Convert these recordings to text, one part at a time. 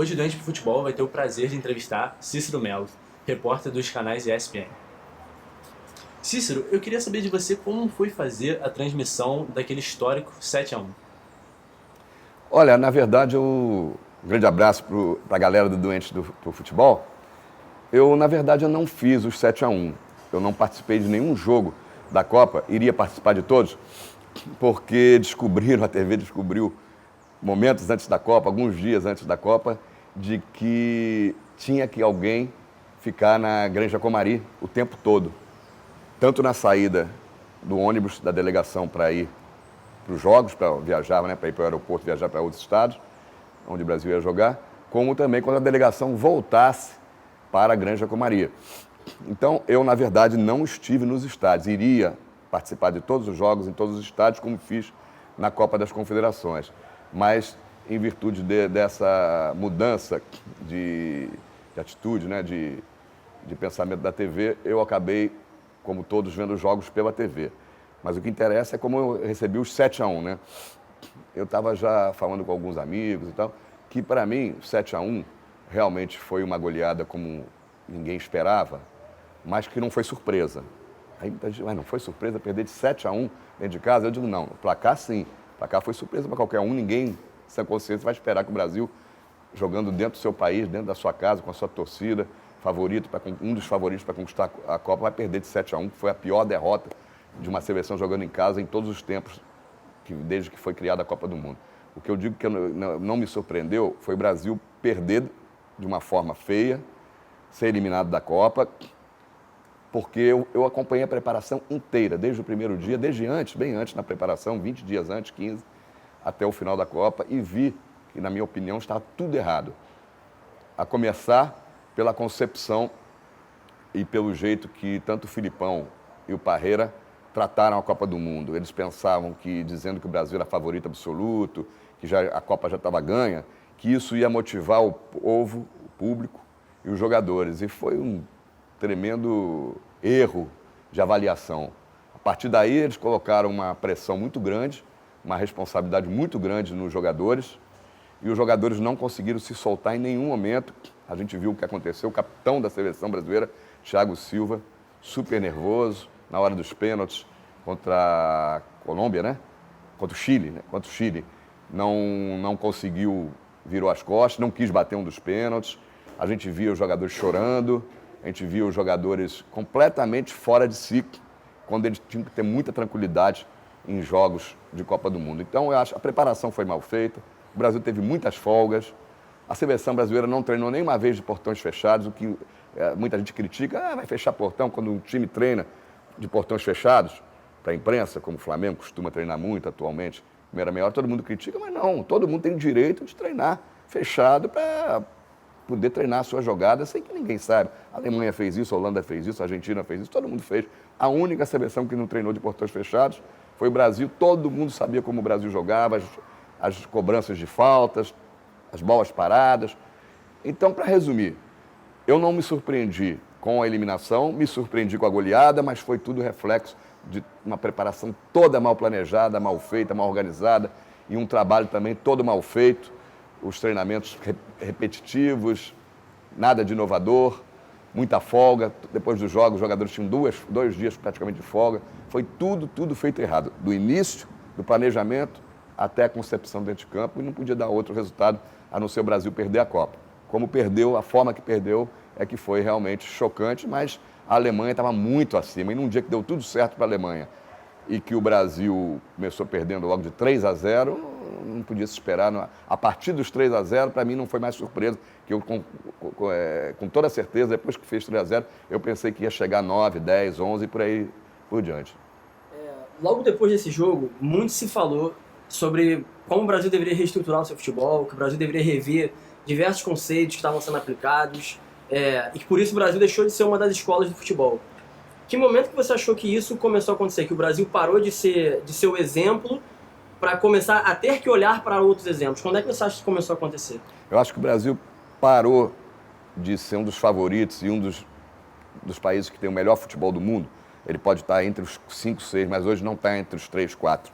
Hoje o Doente pro Futebol vai ter o prazer de entrevistar Cícero Melo, repórter dos canais ESPN. Cícero, eu queria saber de você como foi fazer a transmissão daquele histórico 7-1. Olha, na verdade, um grande abraço para a galera do Doentes pro Futebol. Na verdade, eu não fiz os 7-1. Eu não participei de nenhum jogo da Copa, iria participar de todos, porque a TV descobriu momentos antes da Copa, alguns dias antes da Copa, de que tinha que alguém ficar na Granja Comari o tempo todo. Tanto na saída do ônibus da delegação para ir para os jogos, para viajar, né, para ir para o aeroporto, viajar para outros estados, onde o Brasil ia jogar, como também quando a delegação voltasse para a Granja Comari. Então, eu, na verdade, não estive nos estádios. Iria participar de todos os jogos, em todos os estádios, como fiz na Copa das Confederações. Mas, em virtude dessa mudança de atitude, né, de pensamento da TV, eu acabei, como todos, vendo os jogos pela TV. Mas o que interessa é como eu recebi os 7-1, né? Eu estava já falando com alguns amigos e tal, que para mim, 7-1 realmente foi uma goleada como ninguém esperava, mas que não foi surpresa. Aí muita gente, mas não foi surpresa perder de 7-1 dentro de casa? Eu digo, não, o placar sim. O placar foi surpresa para qualquer um, ninguém, sem consciência, vai esperar que o Brasil, jogando dentro do seu país, dentro da sua casa, com a sua torcida, um dos favoritos para conquistar a Copa, vai perder de 7-1, que foi a pior derrota de uma seleção jogando em casa em todos os tempos, desde que foi criada a Copa do Mundo. O que eu digo que não me surpreendeu foi o Brasil perder de uma forma feia, ser eliminado da Copa, porque eu acompanhei a preparação inteira, desde o primeiro dia, desde antes, bem antes na preparação, 20 dias antes, 15, até o final da Copa, e vi que, na minha opinião, estava tudo errado. A começar pela concepção e pelo jeito que tanto o Filipão e o Parreira trataram a Copa do Mundo. Eles pensavam que, dizendo que o Brasil era favorito absoluto, que a Copa já estava ganha, que isso ia motivar o povo, o público e os jogadores. E foi um tremendo erro de avaliação. A partir daí, eles colocaram uma pressão muito grande, uma responsabilidade muito grande nos jogadores, e os jogadores não conseguiram se soltar em nenhum momento. A gente viu o que aconteceu, o capitão da seleção brasileira, Thiago Silva, super nervoso, na hora dos pênaltis contra a Colômbia, né? Contra o Chile, né? Contra o Chile. Não conseguiu, virou as costas, não quis bater um dos pênaltis. A gente via os jogadores chorando, a gente via os jogadores completamente fora de si, quando eles tinham que ter muita tranquilidade em jogos de Copa do Mundo. Então, eu acho que a preparação foi mal feita, o Brasil teve muitas folgas, a seleção brasileira não treinou nem uma vez de portões fechados, o que muita gente critica, vai fechar portão quando um time treina de portões fechados, para a imprensa, como o Flamengo costuma treinar muito atualmente, primeira meia hora, todo mundo critica, mas não, todo mundo tem o direito de treinar fechado para poder treinar a sua jogada sem que ninguém saiba. A Alemanha fez isso, a Holanda fez isso, a Argentina fez isso, todo mundo fez. A única seleção que não treinou de portões fechados foi o Brasil, todo mundo sabia como o Brasil jogava, as cobranças de faltas, as bolas paradas. Então, para resumir, eu não me surpreendi com a eliminação, me surpreendi com a goleada, mas foi tudo reflexo de uma preparação toda mal planejada, mal feita, mal organizada, e um trabalho também todo mal feito, os treinamentos repetitivos, nada de inovador, muita folga. Depois dos jogos, os jogadores tinham dois dias praticamente de folga. Foi tudo feito errado, do início, do planejamento, até a concepção dentro de campo, e não podia dar outro resultado a não ser o Brasil perder a Copa. Como perdeu, a forma que perdeu é que foi realmente chocante, mas a Alemanha estava muito acima. E num dia que deu tudo certo para a Alemanha e que o Brasil começou perdendo logo de 3-0, não podia se esperar. A partir dos 3-0, para mim não foi mais surpresa, que eu, com toda certeza, depois que fez 3-0, eu pensei que ia chegar 9, 10, 11 e por aí por diante. Logo depois desse jogo, muito se falou sobre como o Brasil deveria reestruturar o seu futebol, que o Brasil deveria rever diversos conceitos que estavam sendo aplicados, e que por isso o Brasil deixou de ser uma das escolas do futebol. Que momento que você achou que isso começou a acontecer? Que o Brasil parou de ser o exemplo para começar a ter que olhar para outros exemplos? Quando é que você acha que começou a acontecer? Eu acho que o Brasil parou de ser um dos favoritos e um dos países que tem o melhor futebol do mundo. Ele pode estar entre os 5, 6, mas hoje não está entre os 3, 4,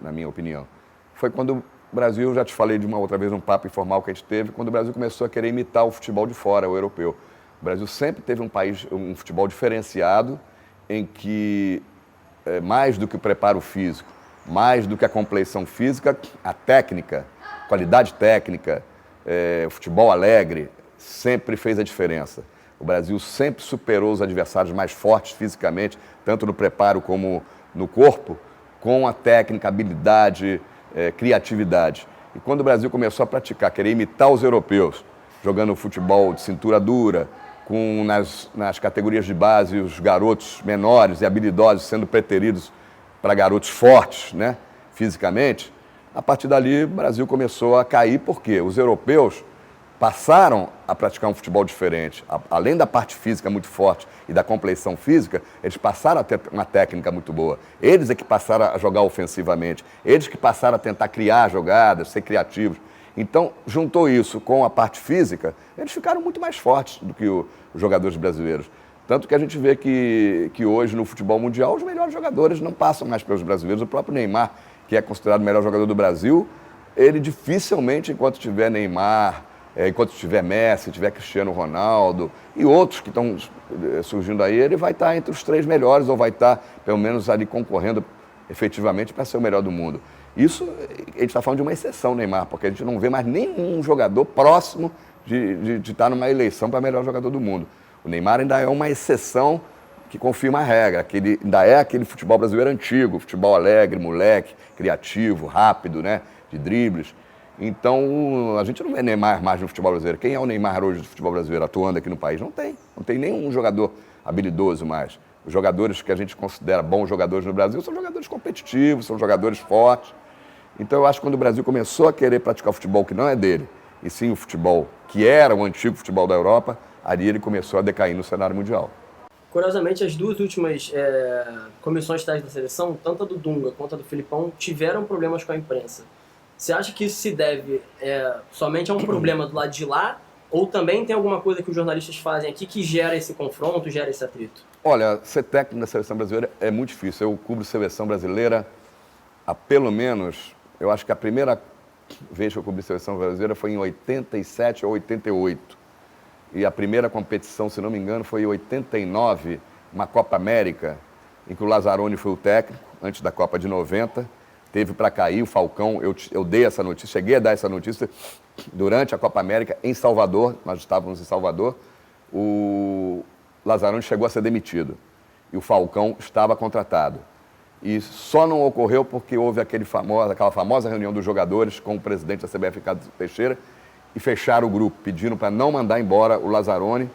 na minha opinião. Foi quando o Brasil, já te falei de uma outra vez num papo informal que a gente teve, quando o Brasil começou a querer imitar o futebol de fora, o europeu. O Brasil sempre teve um futebol diferenciado, em que, mais do que o preparo físico, mais do que a compleição física, a técnica, qualidade técnica, o futebol alegre, sempre fez a diferença. O Brasil sempre superou os adversários mais fortes fisicamente, tanto no preparo como no corpo, com a técnica, habilidade, criatividade. E quando o Brasil começou a praticar, querer imitar os europeus, jogando futebol de cintura dura, com nas categorias de base os garotos menores e habilidosos sendo preteridos para garotos fortes, né, fisicamente, a partir dali o Brasil começou a cair, porque os europeus passaram a praticar um futebol diferente. Além da parte física muito forte e da compleição física, eles passaram a ter uma técnica muito boa. Eles é que passaram a jogar ofensivamente. Eles que passaram a tentar criar jogadas, ser criativos. Então, juntou isso com a parte física, eles ficaram muito mais fortes do que os jogadores brasileiros. Tanto que a gente vê que hoje no futebol mundial os melhores jogadores não passam mais pelos brasileiros. O próprio Neymar, que é considerado o melhor jogador do Brasil, ele dificilmente, enquanto tiver Neymar, enquanto tiver Messi, tiver Cristiano Ronaldo e outros que estão surgindo aí, ele vai estar entre os 3 melhores ou vai estar, pelo menos, ali concorrendo efetivamente para ser o melhor do mundo. Isso, a gente está falando de uma exceção, Neymar, porque a gente não vê mais nenhum jogador próximo de estar numa eleição para melhor jogador do mundo. O Neymar ainda é uma exceção que confirma a regra, que ele ainda é aquele futebol brasileiro antigo, futebol alegre, moleque, criativo, rápido, né, de dribles. Então, a gente não vê Neymar mais no futebol brasileiro. Quem é o Neymar hoje do futebol brasileiro atuando aqui no país? Não tem nenhum jogador habilidoso mais. Os jogadores que a gente considera bons jogadores no Brasil são jogadores competitivos, são jogadores fortes. Então, eu acho que quando o Brasil começou a querer praticar o futebol que não é dele, e sim o futebol que era o antigo futebol da Europa, ali ele começou a decair no cenário mundial. Curiosamente, as 2 últimas comissões técnicas da seleção, tanto a do Dunga quanto a do Filipão, tiveram problemas com a imprensa. Você acha que isso se deve somente a um problema do lado de lá, ou também tem alguma coisa que os jornalistas fazem aqui que gera esse confronto, gera esse atrito? Olha, ser técnico da seleção brasileira é muito difícil. Eu cubro seleção brasileira há pelo menos, eu acho que a primeira vez que eu cobri seleção brasileira foi em 87 ou 88. E a primeira competição, se não me engano, foi em 89, uma Copa América, em que o Lazzaroni foi o técnico, antes da Copa de 90. Teve para cair o Falcão, eu dei essa notícia, cheguei a dar essa notícia durante a Copa América em Salvador, nós estávamos em Salvador, o Lazzaroni chegou a ser demitido e o Falcão estava contratado. E só não ocorreu porque houve aquela famosa reunião dos jogadores com o presidente da CBF, Ricardo Teixeira, e fecharam o grupo, pedindo para não mandar embora o Lazzaroni,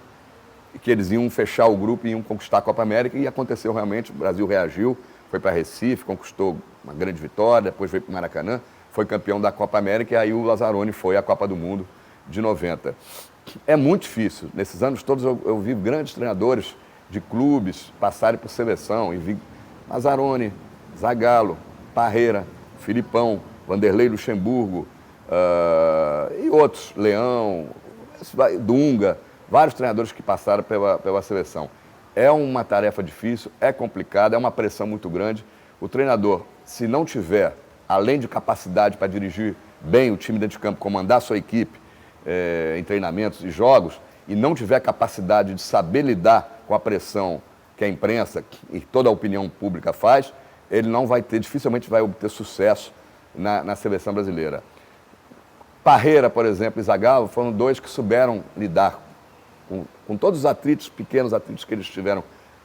e que eles iam fechar o grupo e iam conquistar a Copa América, e aconteceu realmente, o Brasil reagiu, foi para Recife, conquistou uma grande vitória, depois veio para o Maracanã, foi campeão da Copa América, e aí o Lazzaroni foi à Copa do Mundo de 90. É muito difícil. Nesses anos todos eu vi grandes treinadores de clubes passarem por seleção, e vi Lazzaroni, Zagallo, Parreira, Filipão, Vanderlei Luxemburgo, e outros, Leão, Dunga, vários treinadores que passaram pela seleção. É uma tarefa difícil, é complicada, é uma pressão muito grande. O treinador, se não tiver, além de capacidade para dirigir bem o time dentro de campo, comandar a sua equipe em treinamentos e jogos, e não tiver capacidade de saber lidar com a pressão que a imprensa e toda a opinião pública faz, ele não vai ter, dificilmente vai obter sucesso na seleção brasileira. Parreira, por exemplo, e Zagallo foram 2 que souberam lidar com todos os atritos, pequenos atritos que eles tiveram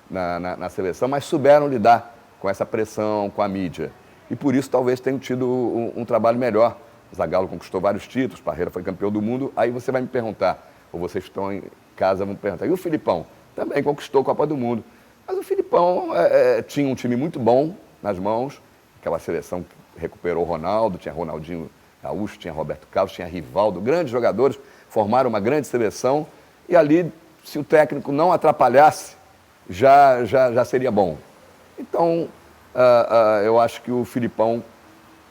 na seleção, mas souberam lidar com essa pressão, com a mídia. E por isso talvez tenham tido um trabalho melhor. Zagallo conquistou vários títulos, Parreira foi campeão do mundo. Aí você vai me perguntar, ou vocês que estão em casa vão me perguntar, e o Filipão? Também conquistou a Copa do Mundo. Mas o Filipão tinha um time muito bom nas mãos, aquela seleção que recuperou o Ronaldo, tinha Ronaldinho Gaúcho, tinha Roberto Carlos, tinha Rivaldo, grandes jogadores, formaram uma grande seleção, e ali, se o técnico não atrapalhasse, já seria bom. Então, eu acho que o Filipão,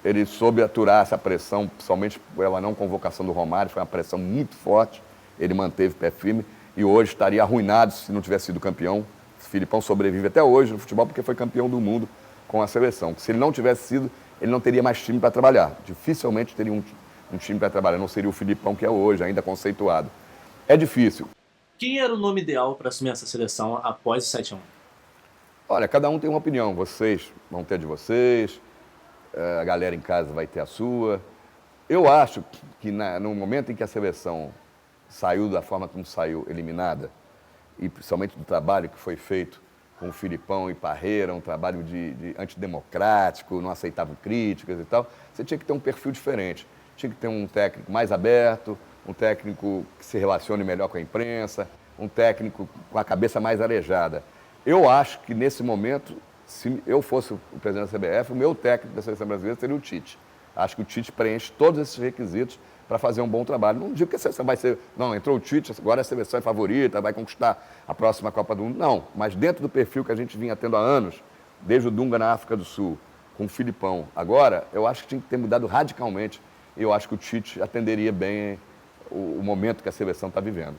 ele soube aturar essa pressão, principalmente pela não convocação do Romário, foi uma pressão muito forte, ele manteve pé firme, e hoje estaria arruinado se não tivesse sido campeão. O Filipão sobrevive até hoje no futebol porque foi campeão do mundo com a seleção. Se ele não tivesse sido, ele não teria mais time para trabalhar. Dificilmente teria um time para trabalhar. Não seria o Filipão que é hoje, ainda conceituado. É difícil. Quem era o nome ideal para assumir essa seleção após o 7-1? Olha, cada um tem uma opinião. Vocês vão ter a de vocês, a galera em casa vai ter a sua. Eu acho que no momento em que a seleção saiu da forma como saiu, eliminada, e principalmente do trabalho que foi feito com o Filipão e Parreira, um trabalho de antidemocrático, não aceitava críticas e tal, você tinha que ter um perfil diferente. Tinha que ter um técnico mais aberto, um técnico que se relacione melhor com a imprensa, um técnico com a cabeça mais arejada. Eu acho que nesse momento, se eu fosse o presidente da CBF, o meu técnico da seleção brasileira seria o Tite. Acho que o Tite preenche todos esses requisitos para fazer um bom trabalho. Não digo que a seleção vai ser, não, entrou o Tite, agora a seleção é favorita, vai conquistar a próxima Copa do Mundo. Não, mas dentro do perfil que a gente vinha tendo há anos, desde o Dunga na África do Sul, com o Filipão, agora, eu acho que tinha que ter mudado radicalmente. E eu acho que o Tite atenderia bem o momento que a seleção está vivendo.